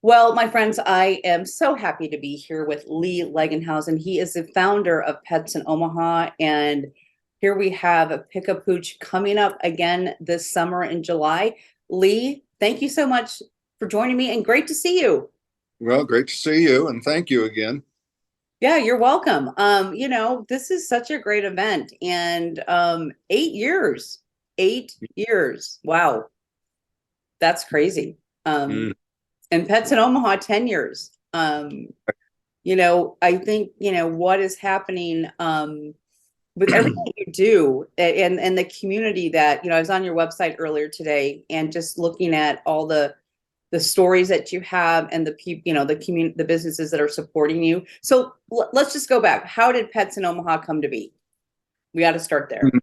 Well, my friends, I am so happy to be here with Lee Legenhausen. He is the founder of Pets in Omaha. And here we have a Pick a Pooch coming up again this summer in July. Lee, thank you so much for joining me and great to see you. Well, great to see you, and thank you again. Yeah, you're welcome. This is such a great event and 8 years, 8 years. Wow, that's crazy. Um, Mm, and Pets in Omaha, 10 years. I think, what is happening with everything you do and the community that, I was on your website earlier today and just looking at all the stories that you have and the people, the community, the businesses that are supporting you. So let's just go back. How did Pets in Omaha come to be? We got to start there. mm.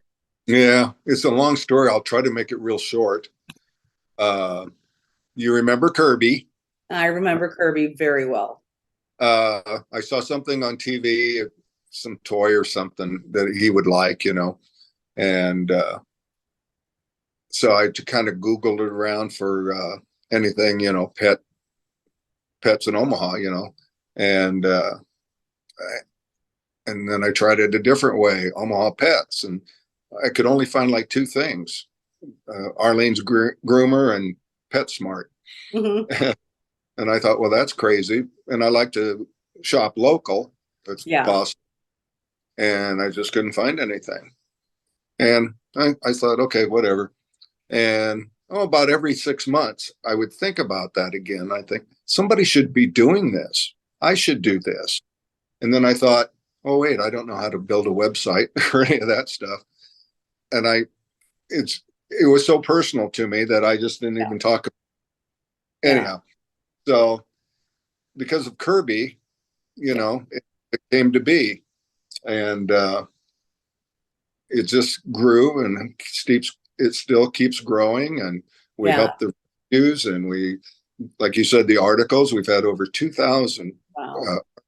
Yeah, it's a long story. I'll try to make it real short. Uh, you remember Kirby? I remember Kirby very well. I saw something on TV, some toy or something that he would like, and so I kind of Googled it around for anything, pets in Omaha, and and then I tried it a different way, Omaha Pets, and I could only find like two things: Arlene's Groomer and PetSmart. Hmm. And I thought, well, that's crazy. And I like to shop local, if it's Yeah. possible. And I just couldn't find anything. And I thought, okay, whatever. And about every 6 months, I would think about that again. I think somebody should be doing this. I should do this. And then I thought, oh, wait, I don't know how to build a website or any of that stuff. And it was so personal to me that I just didn't Yeah. even talk about it. Yeah. Anyhow. So because of Kirby, Yeah. it came to be, and it just grew, and it still keeps growing, and we Yeah. help the reviews, and we, like you said, the articles. We've had over 2,000, Wow. uh,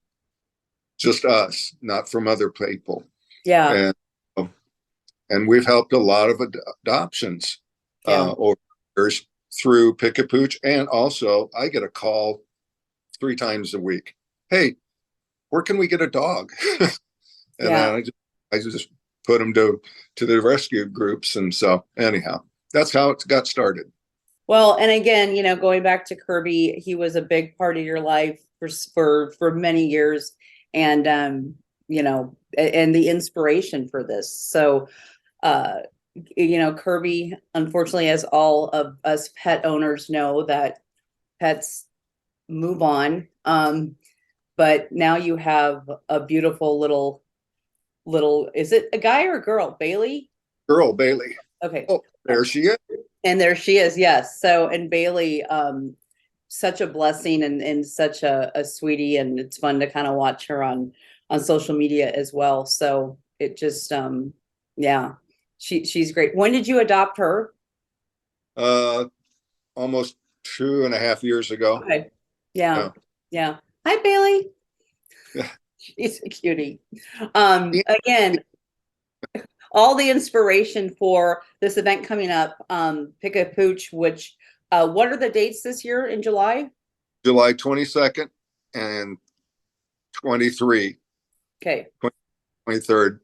just us, not from other people, Yeah. and we've helped a lot of adoptions Yeah. over years through Pick a Pooch, and also I get a call 3 times a week. Hey, where can we get a dog? And Yeah. then I just put them to the rescue groups. And so anyhow, that's how it got started. Well, and again, going back to Kirby, he was a big part of your life for many years, and and the inspiration for this. So, uh, Kirby, unfortunately, as all of us pet owners know, that pets move on. But now you have a beautiful little. Is it a guy or a girl? Bailey. Girl, Bailey. Okay. Oh, there she is. And there she is, yes. So, and Bailey, such a blessing and such a sweetie, and it's fun to kind of watch her on social media as well. So it just, yeah, she's great. When did you adopt her? Uh, Almost 2.5 years ago. Okay, yeah, Yeah. yeah. Hi, Bailey. She's a cutie. Again, all the inspiration for this event coming up, Pick a Pooch, which what are the dates this year in July? July 22nd and 23, Okay. 23rd,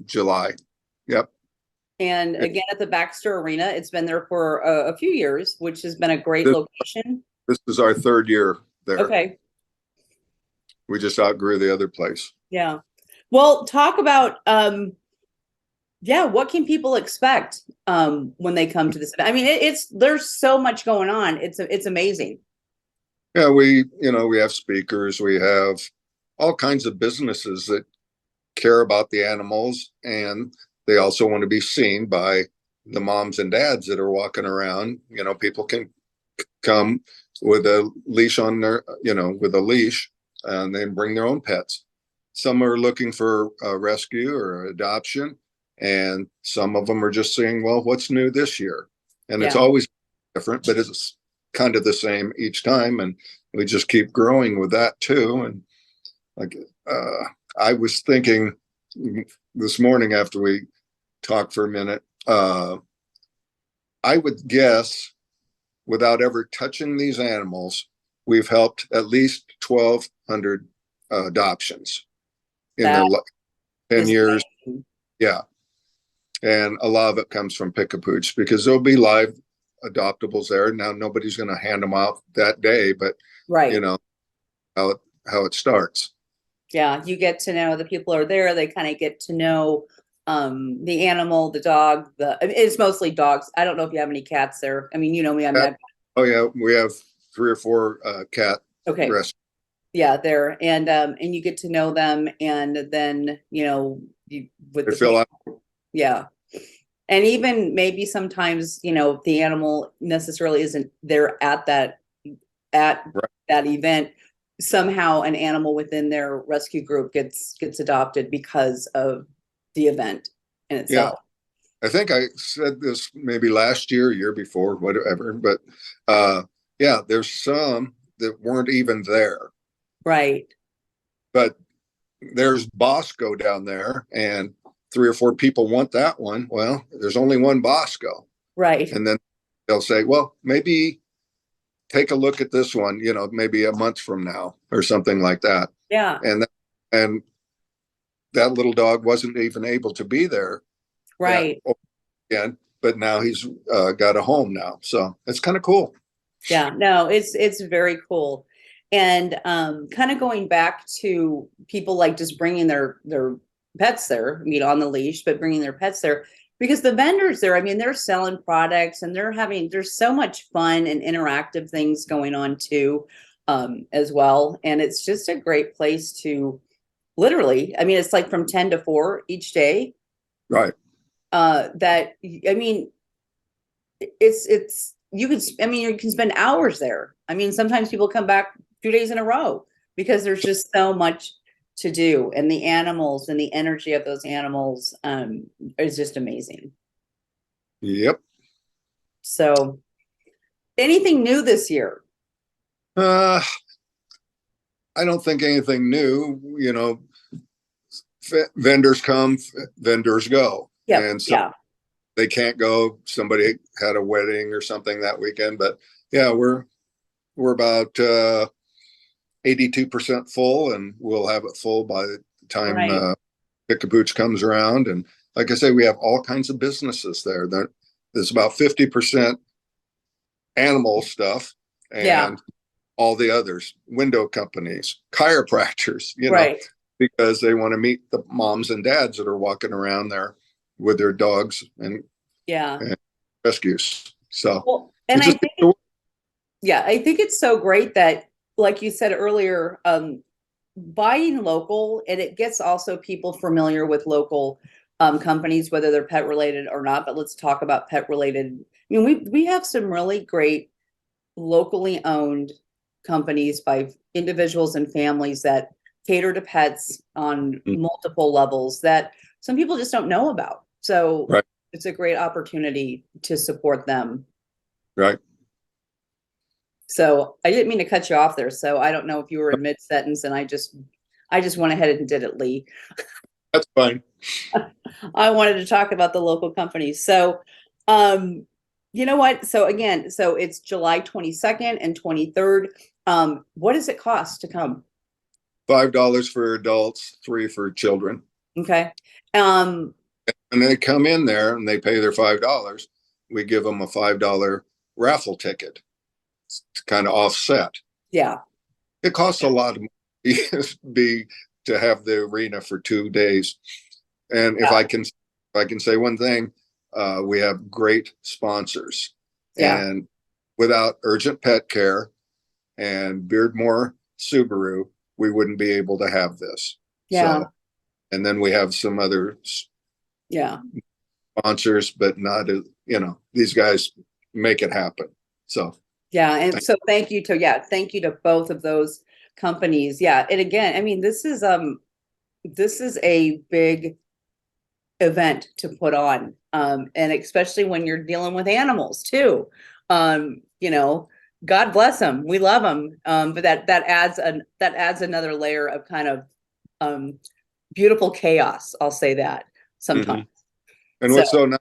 July. Yep. And again, at the Baxter Arena, it's been there for a few years, which has been a great This, location. this is our third year there. Okay. We just outgrew the other place. Yeah. Well, talk about yeah, what can people expect when they come to this event? I mean, it's there's so much going on. It's amazing. Yeah, we have speakers, we have all kinds of businesses that care about the animals, and they also want to be seen by the moms and dads that are walking around. People can come with a leash on their, with a leash, and then bring their own pets. Some are looking for a rescue or adoption, and some of them are just saying, well, what's new this year? And it's Yeah. always different, but it's kind of the same each time. And we just keep growing with that too. And like, I was thinking this morning after we talked for a minute, I would guess, without ever touching these animals, we've helped at least 1,200 adoptions in That the 10 is years. amazing. Yeah. And a lot of it comes from Pick-a-Pooch because there'll be live adoptables there. Now, nobody's going to hand them out that day, but you Right. know how it starts. Yeah, you get to know the people are there. They kind of get to know the animal, the dog, I mean, it's mostly dogs. I don't know if you have any cats there. I mean, you know me, Oh yeah, we have 3 or 4 cat okay. rescues. Yeah, there. And you get to know them, and then, you with They the fill out. yeah. And even maybe sometimes, the animal necessarily isn't there at Right. that event. Somehow an animal within their rescue group gets adopted because of the event in Yeah, itself. I think I said this maybe last year, year before, whatever. But yeah, there's some that weren't even there. Right. But there's Bosco down there, and 3 or 4 people want that one. Well, there's only one Bosco, Right. and then they'll say, well, maybe take a look at this one, maybe a month from now or something like that. Yeah. And that little dog wasn't even able to be there that Right. again, but now he's got a home now, so it's kind of cool. Yeah. No, it's very cool. And kind of going back to people like just bringing their pets there, on the leash, but bringing their pets there, because the vendors there, I mean, they're selling products, and there's so much fun and interactive things going on too, as well. And it's just a great place to literally, I mean, it's like from 10 to 4 each day. Right. That, I mean, it's you can, I mean, you can spend hours there. I mean, sometimes people come back 2 days in a row because there's just so much to do, and the animals and the energy of those animals is just amazing. Yep. So, anything new this year? uh I don't think anything new. Vendors come, vendors go, Yep. and so Yeah. they can't go. Somebody had a wedding or something that weekend, but yeah, we're about 82% full, and we'll have it full by the time Right. Pick-a-Pooch comes around. And like I say, we have all kinds of businesses there. There's about 50% animal stuff, Yeah. and all the others, window companies, chiropractors, Right. because they want to meet the moms and dads that are walking around there with their dogs Yeah. and rescues. So Well, and it's I just, think yeah, I think it's so great that, like you said earlier, buying local, and it gets also people familiar with local companies, whether they're pet related or not. But let's talk about pet related. I mean, we have some really great locally owned companies by individuals and families that cater to pets on multiple levels that some people just don't know about. So right, it's a great opportunity to support them. right. So I didn't mean to cut you off there. So I don't know if you were in mid sentence, and I just went ahead and did it, Lee. That's fine. I wanted to talk about the local companies. So, you know what? So again, so it's July 22nd and 23rd. What does it cost to come? $5 for adults, 3 for children. Okay. Um, And they come in there and they pay their $5. We give them a $5 raffle ticket to kind of offset. yeah. It costs a lot of money to have the arena for 2 days. And Yeah. if I can say one thing, we have great sponsors. Yeah. And without Urgent Pet Care and Beardmore Subaru, we wouldn't be able to have this. Yeah. So, and then we have some other Yeah. sponsors, but not, these guys make it happen. So, Yeah. And so thank you to both of those companies. Yeah. And again, I mean, this is a big event to put on, and especially when you're dealing with animals too. God bless them, we love them, but that adds another layer of kind of beautiful chaos, I'll say that sometimes. and So what's so nice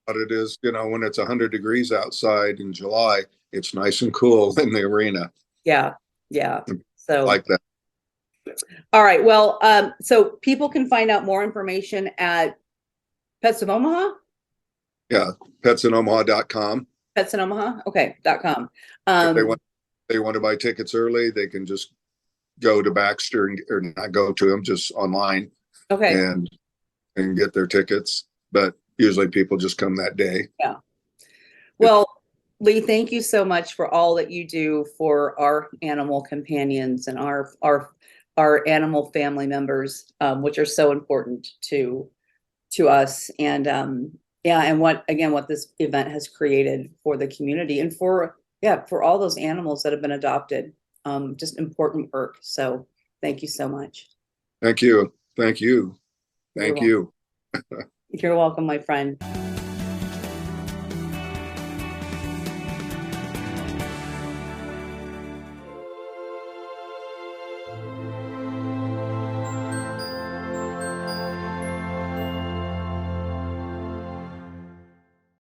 about it is, when it's 100 degrees outside in July, it's nice and cool in the arena. yeah, Yeah. So, like that. all right. Well, so people can find out more information at Pets of Omaha, Yeah, petsinomaha.com. Pets in Omaha. Okay. .com. If they want to buy tickets early, they can just go to Baxter or not go to them, just online Okay. and get their tickets. But usually people just come that day. Yeah. Well, Lee, thank you so much for all that you do for our animal companions and our animal family members, which are so important to us. And yeah, and what this event has created for the community and for all those animals that have been adopted. Just important work. So thank you so much. Thank you. Thank you. You're Thank welcome. you. You're welcome, my friend.